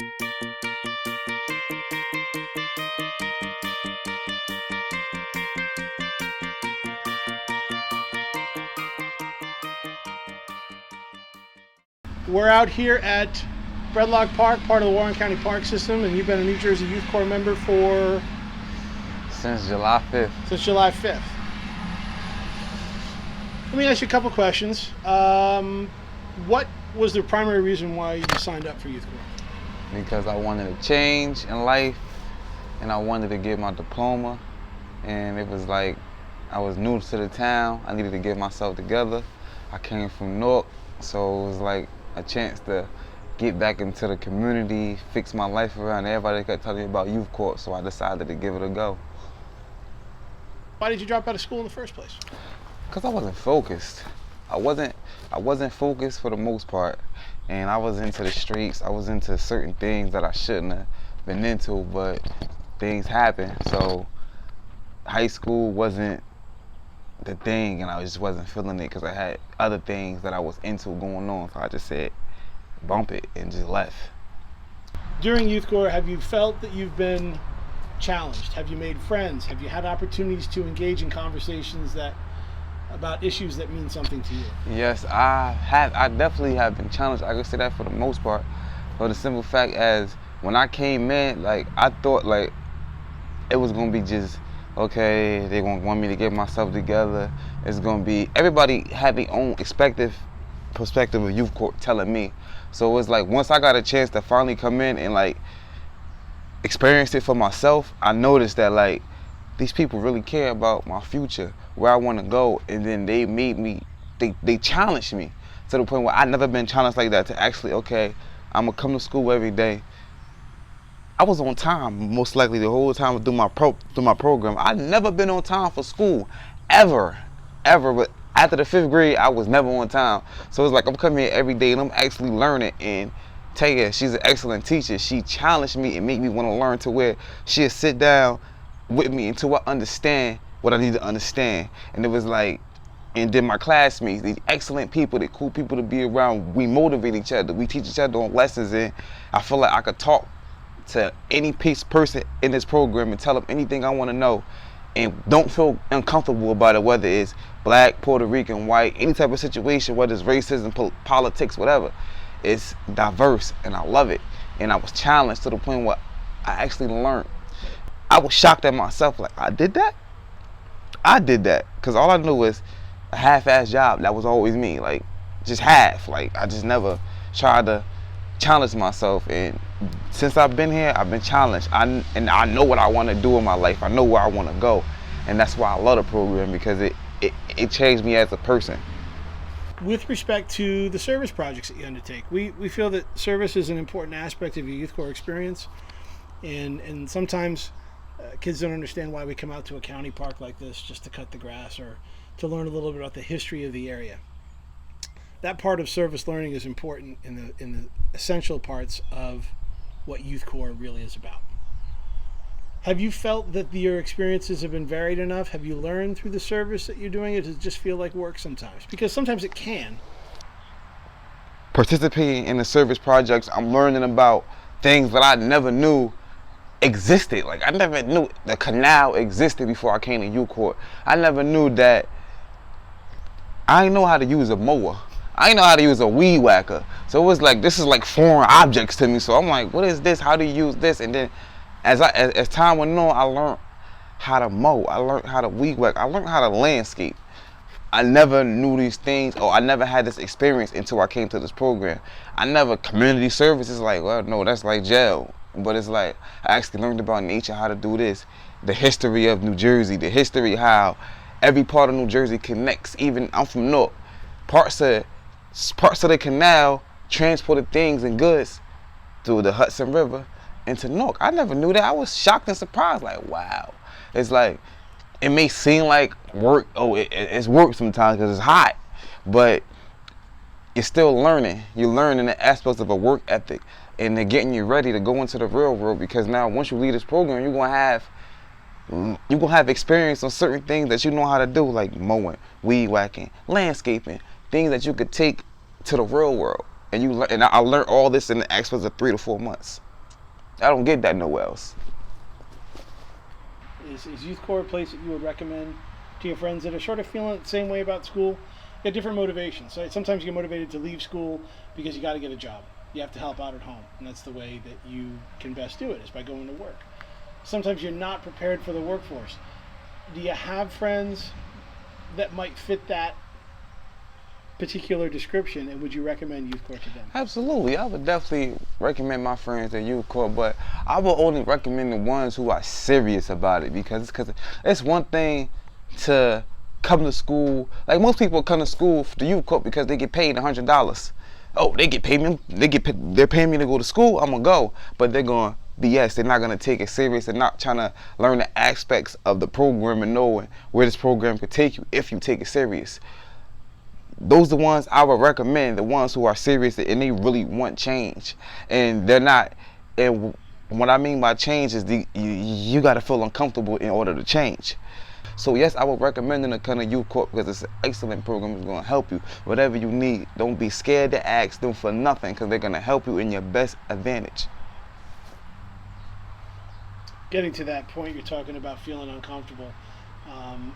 We're out here at Breadlock Park, part of the Warren County Park System, and you've been a New Jersey Youth Corps member for? Since July 5th. Since July 5th. Let me ask you a couple questions. What was the primary reason why you signed up for Youth Corps? Because I wanted a change in life, and I wanted to get my diploma, and it was like I was new to the town. I needed to get myself together. I came from Newark, so it was like a chance to get back into the community, fix my life around. Everybody kept telling me about Youth Corps, so I decided to give it a go. Why did you drop out of school in the first place? Because I wasn't focused. I wasn't focused for the most part, and I was into the streets. I was into certain things that I shouldn't have been into, but things happen. So high school wasn't the thing, and I just wasn't feeling it because I had other things that I was into going on. So I just said, bump it, and just left. During Youth Corps, have you felt that you've been challenged? Have you made friends? Have you had opportunities to engage in conversations about issues that mean something to you? Yes, I have. I definitely have been challenged. I can say that for the most part, for the simple fact as when I came in, like I thought like it was gonna be just okay. They gonna want me to get myself together. It's gonna be, everybody had their own perspective of Youth Corps telling me. So it was like once I got a chance to finally come in and like experience it for myself, I noticed that like these people really care about my future, where I want to go, and then they made me, they challenged me to the point where I never been challenged like that to actually, okay, I'm gonna come to school every day. I was on time most likely the whole time through my program. I never been on time for school, ever. But after the 5th grade, I was never on time. So it's like I'm coming here every day and I'm actually learning. And Taya, she's an excellent teacher. She challenged me and made me want to learn to where she'd sit down with me until I understand what I need to understand. And it was like, and then my classmates, these excellent people, they're cool people to be around. We motivate each other. We teach each other on lessons, and I feel like I could talk to any person in this program and tell them anything I want to know, and don't feel uncomfortable about it, whether it's black, Puerto Rican, white, any type of situation, whether it's racism, politics, whatever. It's diverse, and I love it. And I was challenged to the point where I actually learned. I was shocked at myself, like, I did that? I did that, because all I knew was a half-ass job. That was always me, like, just half. Like, I just never tried to challenge myself, and since I've been here, I've been challenged. And I know what I want to do in my life. I know where I want to go, and that's why I love the program, because it changed me as a person. With respect to the service projects that you undertake, we feel that service is an important aspect of your Youth Corps experience, and sometimes kids don't understand why we come out to a county park like this just to cut the grass or to learn a little bit about the history of the area. That part of service learning is important in the essential parts of what Youth Corps really is about. Have you felt that your experiences have been varied enough? Have you learned through the service that you're doing, or does it just feel like work sometimes? Because sometimes it can. Participating in the service projects, I'm learning about things that I never knew existed. Like, I never knew the canal existed before I came to Youth Corps. I never knew that. I didn't know how to use a mower. I didn't know how to use a weed whacker. So it was like, this is like foreign objects to me. So I'm like, what is this? How do you use this? And then as time went on, I learned how to mow. I learned how to weed whack. I learned how to landscape. I never knew these things, or I never had this experience until I came to this program. Community service is like, well, no, that's like jail. But it's like, I actually learned about nature, how to do this, the history of New Jersey, the history how every part of New Jersey connects. Even I'm from Newark. Parts of the canal transported things and goods through the Hudson River into Newark. I never knew that. I was shocked and surprised, like, wow. It's like, it may seem like work, it's work sometimes because it's hot, but you're still learning. You're learning the aspects of a work ethic, and they're getting you ready to go into the real world, because now once you leave this program, you're gonna have experience on certain things that you know how to do, like mowing, weed whacking, landscaping, things that you could take to the real world. And I learned all this in the aspects of 3 to 4 months. I don't get that nowhere else. Is Youth Corps a place that you would recommend to your friends that are sort of feeling the same way about school? You got different motivations. So sometimes you get motivated to leave school because you got to get a job. You have to help out at home, and that's the way that you can best do it, is by going to work. Sometimes you're not prepared for the workforce. Do you have friends that might fit that particular description, and would you recommend Youth Corps to them? Absolutely, I would definitely recommend my friends to Youth Corps, but I will only recommend the ones who are serious about it, because it's one thing to come to school. Like, most people come to school for the Youth Corps because they get paid $100. Oh, they're paying me to go to school, I'm gonna go. But they're going BS. They're not gonna take it serious. They're not trying to learn the aspects of the program and know where this program could take you if you take it serious. Those are the ones I would recommend, the ones who are serious and they really want change. And they're not, and what I mean by change is you gotta feel uncomfortable in order to change. So yes, I would recommend them to come to Youth Corps because it's an excellent program. It's gonna help you. Whatever you need, don't be scared to ask them for nothing, because they're gonna help you in your best advantage. Getting to that point, you're talking about feeling uncomfortable.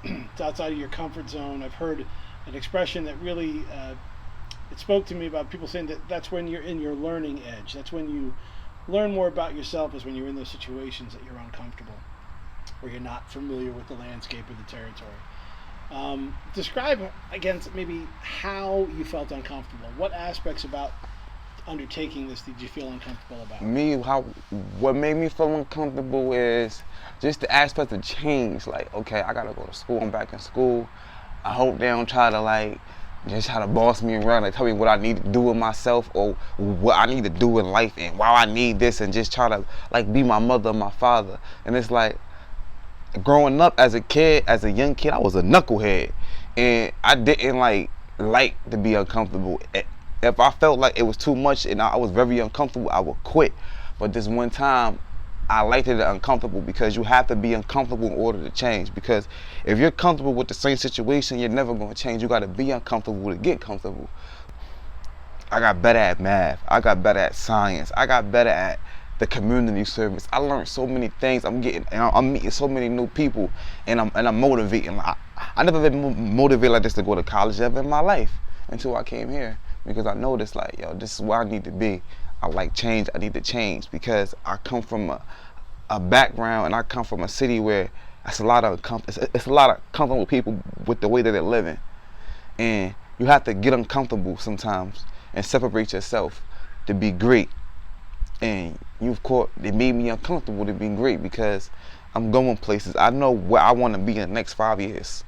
It's outside of your comfort zone. I've heard an expression that really it spoke to me about people saying that that's when you're in your learning edge. That's when you learn more about yourself, is when you're in those situations that you're uncomfortable, where you're not familiar with the landscape or the territory. Describe again maybe how you felt uncomfortable. What aspects about undertaking this did you feel uncomfortable about? What made me feel uncomfortable is just the aspect of change. Like, okay, I gotta go to school. I'm back in school. I hope they don't try to boss me around and tell me what I need to do with myself, or what I need to do in life, and why I need this, and just try to like be my mother or my father. And it's like, growing up as a young kid, I was a knucklehead, and I didn't like to be uncomfortable. If I felt like it was too much and I was very uncomfortable, I would quit. But this one time, I liked it uncomfortable, because you have to be uncomfortable in order to change. Because if you're comfortable with the same situation, you're never going to change. You got to be uncomfortable to get comfortable. I got better at math. I got better at science. I got better at the community service. I learned so many things. I'm meeting so many new people, and I'm motivating. I never been motivated like this to go to college ever in my life until I came here, because I noticed, like, yo, this is where I need to be. I like change. I need to change, because I come from a background, and I come from a city where it's a lot of comfortable people with the way that they're living, and you have to get uncomfortable sometimes and separate yourself to be great. And Youth Corps, it made me uncomfortable to be great, because I'm going places. I know where I want to be in the next 5 years.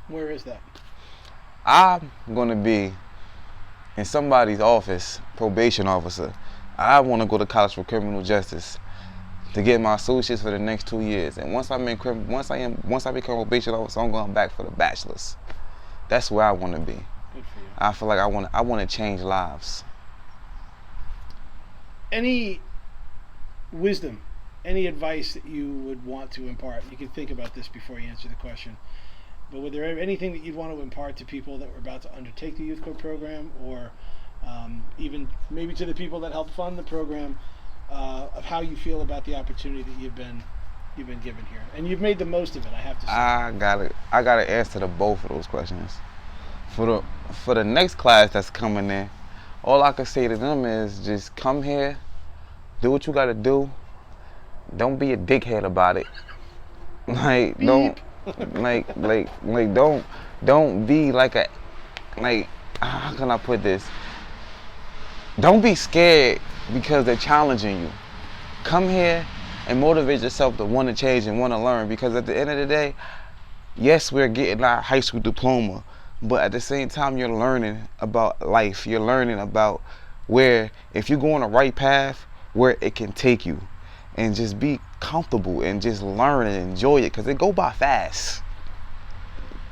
Where is that? I'm going to be in somebody's office, probation officer. I want to go to college for criminal justice to get my associates for the next 2 years. And once I become probation officer, I'm going back for the bachelor's. That's where I want to be. Good for you. I feel like I want to change lives. Any wisdom, any advice that you would want to impart? You can think about this before you answer the question. But would there anything that you'd want to impart to people that were about to undertake the Youth Corps program, or even maybe to the people that helped fund the program, of how you feel about the opportunity that you've been given here, and you've made the most of it? I have to say. I gotta answer to both of those questions. For the next class that's coming in, all I can say to them is just come here, do what you gotta do. Don't be a dickhead about it. Like, don't. Don't be like how can I put this? Don't be scared because they're challenging you. Come here and motivate yourself to want to change and want to learn, because at the end of the day, yes, we're getting our high school diploma, but at the same time, you're learning about life. You're learning about where, if you go on the right path, where it can take you. And just be comfortable and just learn and enjoy it, because it go by fast.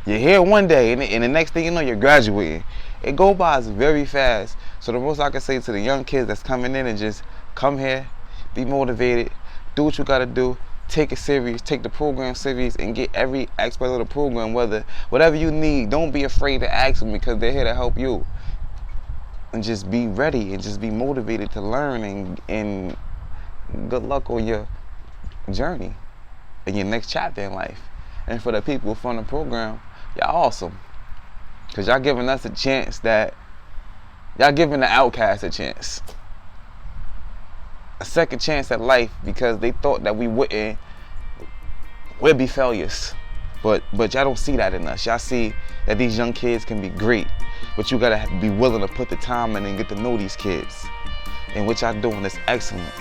You're here one day, and the next thing you know, you're graduating. It go by very fast. So the most I can say to the young kids that's coming in, and just come here, be motivated, do what you gotta do, take it serious, take the program serious, and get every aspect of the program. Whatever you need, don't be afraid to ask them, because they're here to help you. and just be ready and just be motivated to learn, and good luck on your journey in your next chapter in life. And for the people from the program, y'all awesome, because y'all giving us a chance that y'all giving the outcast a chance, a second chance at life, because they thought that we'd be failures. But y'all don't see that in us. Y'all see that these young kids can be great, but you gotta be willing to put the time in and get to know these kids. And what y'all doing is excellent.